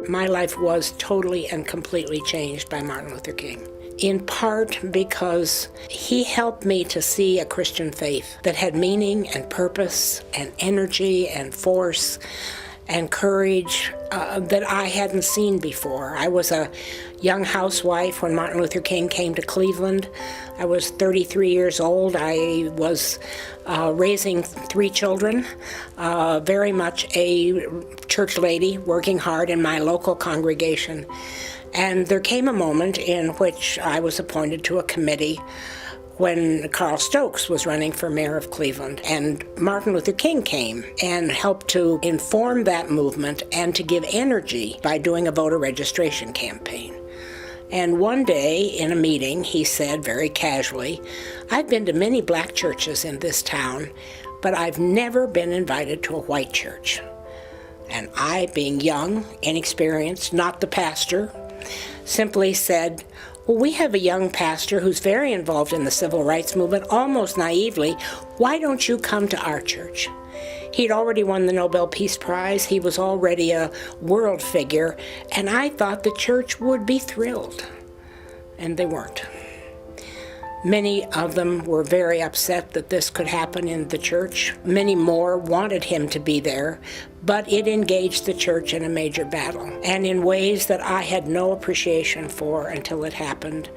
My life was totally and completely changed by Martin Luther King. In part because he helped me to see a Christian faith that had meaning and purpose and energy and force and courage that I hadn't seen before. I was a young housewife when Martin Luther King came to Cleveland. I was 33 years old. I was raising 3 children, very much a church lady, working hard in my local congregation. And there came a moment in which I was appointed to a committee when Carl Stokes was running for mayor of Cleveland, and Martin Luther King came and helped to inform that movement and to give energy by doing a voter registration campaign. And one day in a meeting, he said very casually, "I've been to many black churches in this town, but I've never been invited to a white church." And I, being young, inexperienced, not the pastor, simply said, "Well, we have a young pastor who's very involved in the civil rights movement, almost naively. Why don't you come to our church?" He'd already won the Nobel Peace Prize. He was already a world figure, and I thought the church would be thrilled. And they weren't. Many of them were very upset that this could happen in the church. Many more wanted him to be there, but it engaged the church in a major battle, and in ways that I had no appreciation for until it happened.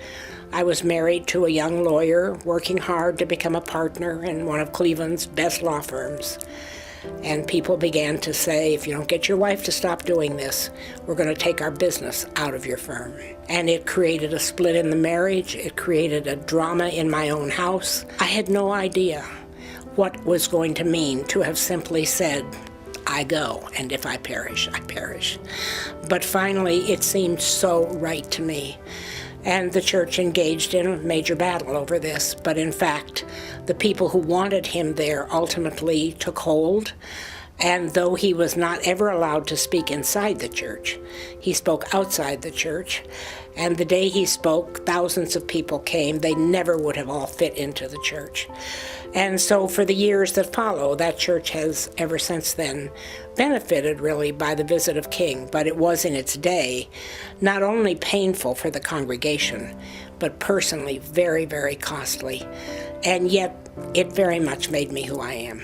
I was married to a young lawyer, working hard to become a partner in one of Cleveland's best law firms. And people began to say, "If you don't get your wife to stop doing this, we're going to take our business out of your firm." And it created a split in the marriage. It created a drama in my own house. I had no idea what was going to mean to have simply said, "I go, and if I perish, I perish." But finally, it seemed so right to me. And the church engaged in a major battle over this. But in fact, the people who wanted him there ultimately took hold. And though he was not ever allowed to speak inside the church, he spoke outside the church. And the day he spoke, thousands of people came. They never would have all fit into the church. And so for the years that follow, that church has ever since then benefited really by the visit of King. But it was in its day not only painful for the congregation, but personally very, very costly. And yet it very much made me who I am.